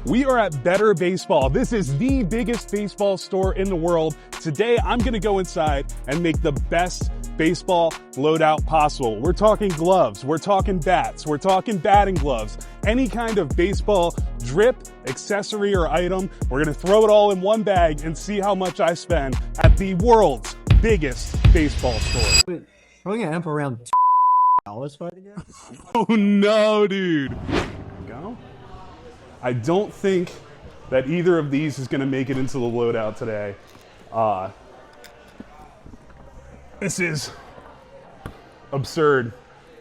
We are at Better Baseball. This is the biggest baseball store in the world. Today, I'm gonna go inside and make the best baseball loadout possible. We're talking gloves, we're talking bats, we're talking batting gloves, any kind of baseball drip, accessory, or item. We're gonna throw it all in one bag and see how much I spend at the world's biggest baseball store. Wait, are we gonna amp around $2 fight again? Oh no, dude. Go. I don't think that either of these is going to make it into the loadout today. This is absurd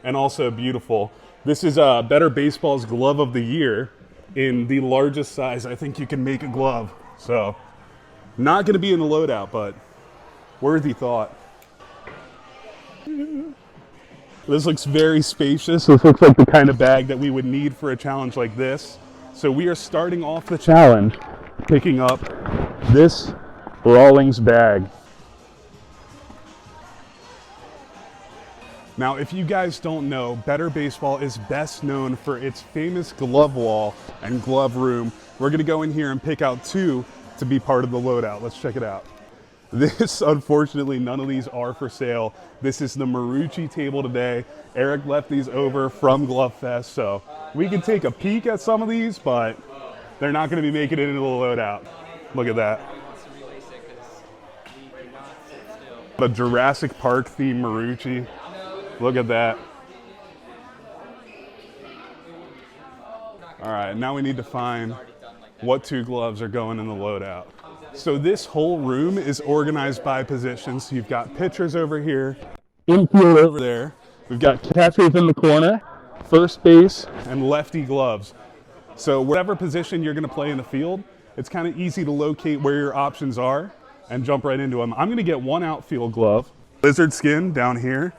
and also beautiful. This is Better Baseball's Glove of the Year in the largest size I think you can make a glove. So, not going to be in the loadout, but worthy thought. This looks very spacious. This looks like the kind of bag that we would need for a challenge like this. So we are starting off the challenge picking up this Rawlings bag. Now, if you guys don't know, Better Baseball is best known for its famous glove wall and glove room. We're gonna go in here and pick out two to be part of the loadout. Let's check it out. This, unfortunately, none of these are for sale. This is the Marucci table today. Eric left these over from Glove Fest, so we can take a peek at some of these, but they're not gonna be making it into the loadout. Look at that. A Jurassic Park themed Marucci. Look at that. All right, now we need to find what two gloves are going in the loadout. So this whole room is organized by position. So you've got pitchers over here, infield over there. We've got catchers in the corner, first base, and lefty gloves. So whatever position you're gonna play in the field, it's kind of easy to locate where your options are and jump right into them. I'm gonna get one outfield glove. Lizard skin down here.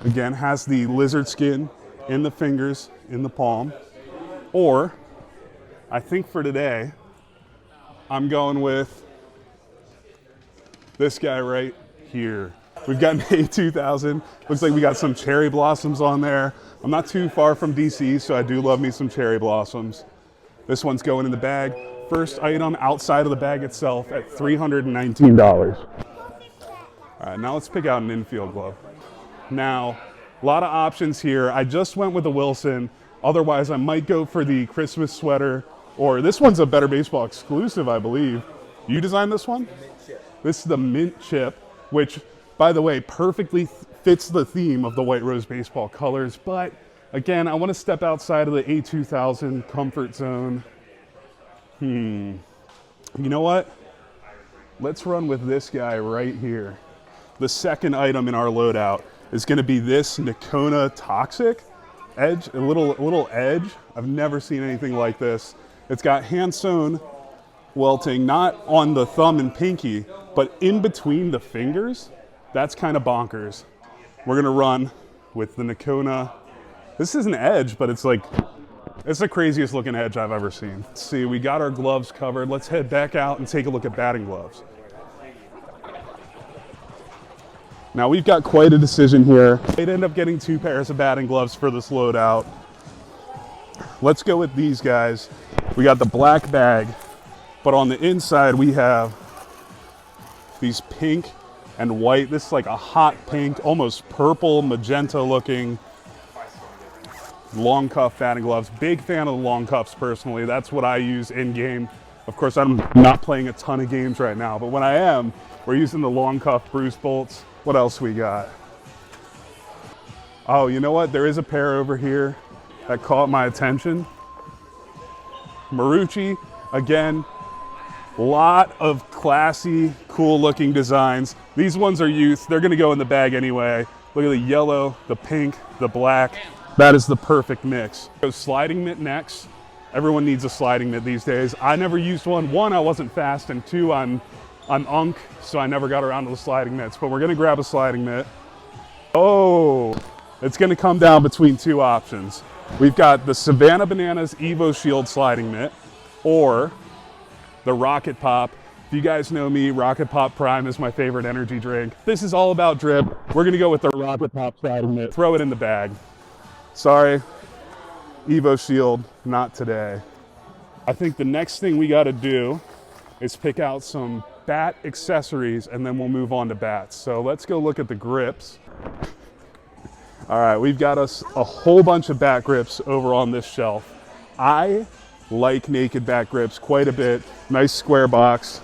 Again, has the lizard skin in the fingers, in the palm. Or, I think for today, I'm going with this guy right here. We've got an A2000. Looks like we got some cherry blossoms on there. I'm not too far from DC, so I do love me some cherry blossoms. This one's going in the bag. First item outside of the bag itself at $319. All right, now let's pick out an infield glove. Now, a lot of options here. I just went with the Wilson. Otherwise, I might go for the Christmas sweater. Or this one's a Better Baseball exclusive, I believe. You designed this one? This is the mint chip, which, by the way, perfectly fits the theme of the White Rose baseball colors. But again, I want to step outside of the A2000 comfort zone. You know what? Let's run with this guy right here. The second item in our loadout is going to be this Nakona Toxic Edge, a little edge. I've never seen anything like this. It's got hand-sewn welting, not on the thumb and pinky, but in between the fingers. That's kind of bonkers. We're gonna run with the Nakona. This is an edge, but it's the craziest looking edge I've ever seen. Let's see, we got our gloves covered. Let's head back out and take a look at batting gloves. Now we've got quite a decision here. I'd end up getting two pairs of batting gloves for this loadout. Let's go with these guys. We got the black bag, but on the inside we have these pink and white. This is like a hot pink, almost purple, magenta looking long cuff batting gloves. Big fan of the long cuffs personally. That's what I use in game. Of course, I'm not playing a ton of games right now, but when I am, we're using the long cuff Bruce bolts. What else we got? Oh, you know what? There is a pair over here that caught my attention. Marucci, again, a lot of classy, cool looking designs. These ones are youth, they're gonna go in the bag anyway. Look at the yellow, the pink, the black. That is the perfect mix. So sliding mitt next. Everyone needs a sliding mitt these days. I never used one. One, I wasn't fast, and two, I'm unk, so I never got around to the sliding mitts, but we're gonna grab a sliding mitt. Oh, it's gonna come down between two options. We've got the Savannah Bananas Evo Shield sliding mitt or the Rocket Pop. If you guys know me, Rocket Pop Prime is my favorite energy drink. This is all about drip. We're gonna go with the Rocket Pop sliding mitt. Throw it in the bag. Sorry, Evo Shield, not today. I think the next thing we got to do is pick out some bat accessories, and then we'll move on to bats. So let's go look at the grips. All right, we've got us a whole bunch of bat grips over on this shelf. I like naked bat grips quite a bit. Nice square box.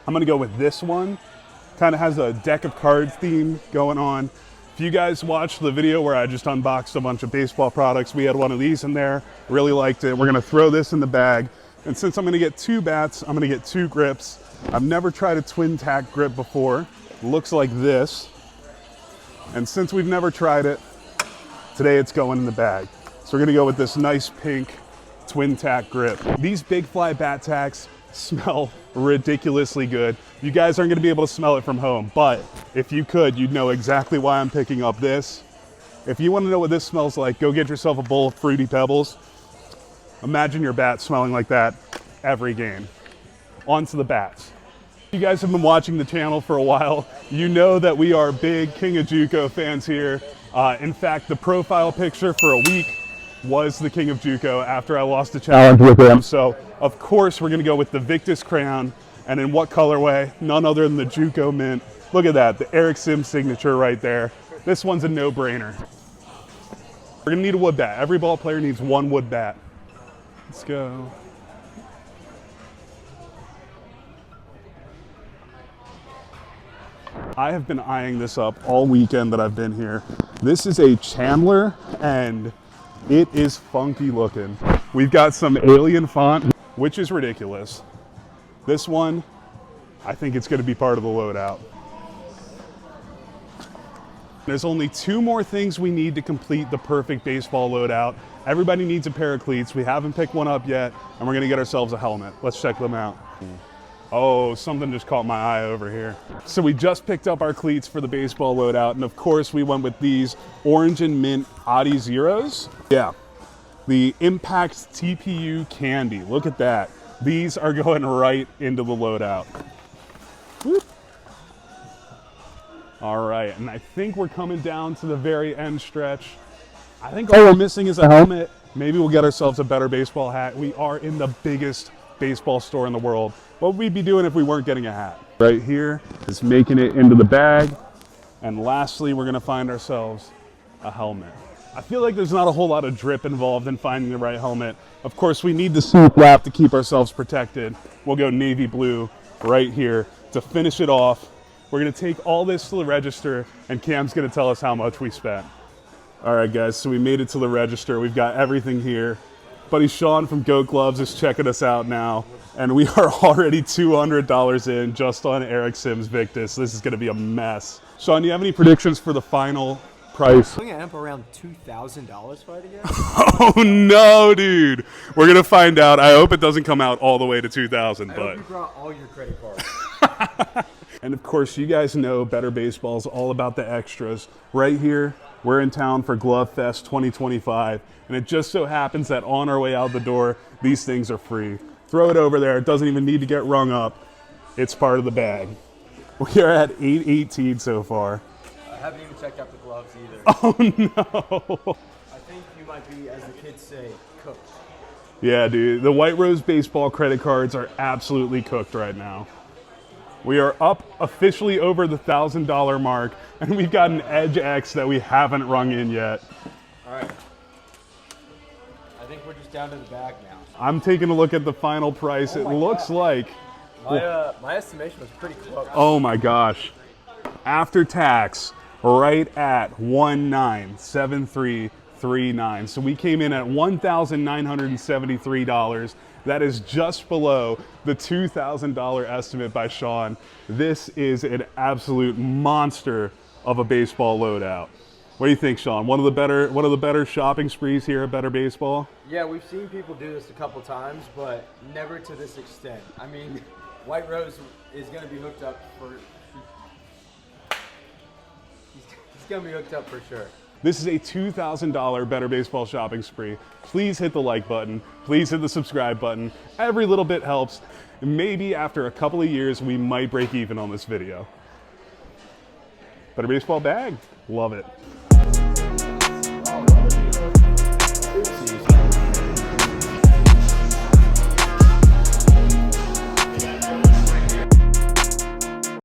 I'm gonna go with this one. Kind of has a deck of cards theme going on. If you guys watched the video where I just unboxed a bunch of baseball products, we had one of these in there. Really liked it. We're gonna throw this in the bag. And since I'm gonna get 2 bats, I'm gonna get 2 grips. I've never tried a twin tack grip before. Looks like this. And since we've never tried it, today it's going in the bag. So we're gonna go with this nice pink twin tack grip. These Big Fly bat tacks smell ridiculously good. You guys aren't gonna be able to smell it from home, but if you could, you'd know exactly why I'm picking up this. If you wanna know what this smells like, go get yourself a bowl of Fruity Pebbles. Imagine your bat smelling like that every game. On to the bats. You guys have been watching the channel for a while. You know that we are big King of JUCO fans here. In fact, the profile picture for a week was the King of JUCO after I lost the challenge with him. So, of course, we're gonna go with the Victus Crayon. And in what colorway? None other than the JUCO Mint. Look at that, the Eric Sims signature right there. This one's a no-brainer. We're gonna need a wood bat. Every ball player needs 1 wood bat. Let's go. I have been eyeing this up all weekend that I've been here. This is a Chandler, and it is funky looking. We've got some alien font, which is ridiculous. This one, I think it's gonna be part of the loadout. There's only 2 more things we need to complete the perfect baseball loadout. Everybody needs a pair of cleats. We haven't picked one up yet, and we're gonna get ourselves a helmet. Let's check them out. Oh, something just caught my eye over here. So we just picked up our cleats for the baseball loadout, and of course we went with these orange and mint Audi Zeros. Yeah, the Impact TPU Candy. Look at that. These are going right into the loadout. Whoop. All right, and I think we're coming down to the very end stretch. I think all we're missing is a helmet. Maybe we'll get ourselves a better baseball hat. We are in the biggest baseball store in the world. What would we be doing if we weren't getting a hat? Right here is making it into the bag. And lastly, we're gonna find ourselves a helmet. I feel like there's not a whole lot of drip involved in finding the right helmet. Of course, we need the sleep wrap to keep ourselves protected. We'll go navy blue right here to finish it off. We're gonna take all this to the register, and Cam's gonna tell us how much we spent. All right, guys, so we made it to the register. We've got everything here. Buddy Sean from Goat Gloves is checking us out now, and we are already $200 in just on Eric Sims Victus. This is gonna be a mess. Sean, do you have any predictions for the final price? I'm gonna amp around $2,000 fighting again. Oh no, dude. We're gonna find out. I hope it doesn't come out all the way to 2,000, I but. hope you brought all your credit cards. And of course, you guys know Better Baseball is all about the extras. Right here, we're in town for Glove Fest 2025, and it just so happens that on our way out the door, these things are free. Throw it over there. It doesn't even need to get rung up. It's part of the bag. We are at 818 so far. I haven't even checked out the gloves either. Oh no. I think you might be, as the kids say, cooked. Yeah, dude. The White Rose baseball credit cards are absolutely cooked right now. We are up officially over the $1,000 mark, and we've got an Edge X that we haven't rung in yet. All right. I think we're just down to the bag now. I'm taking a look at the final price. It looks like... My estimation was pretty close. Oh my gosh. After tax, right at 197339. So we came in at $1,973. That is just below the $2,000 estimate by Sean. This is an absolute monster of a baseball loadout. What do you think, Sean? One of the better shopping sprees here at Better Baseball? Yeah, we've seen people do this a couple times, but never to this extent. I mean, White Rose is going to be hooked up for... He's going to be hooked up for sure. This is a $2,000 Better Baseball shopping spree. Please hit the like button. Please hit the subscribe button. Every little bit helps. Maybe after a couple of years, we might break even on this video. Better Baseball bag. Love it.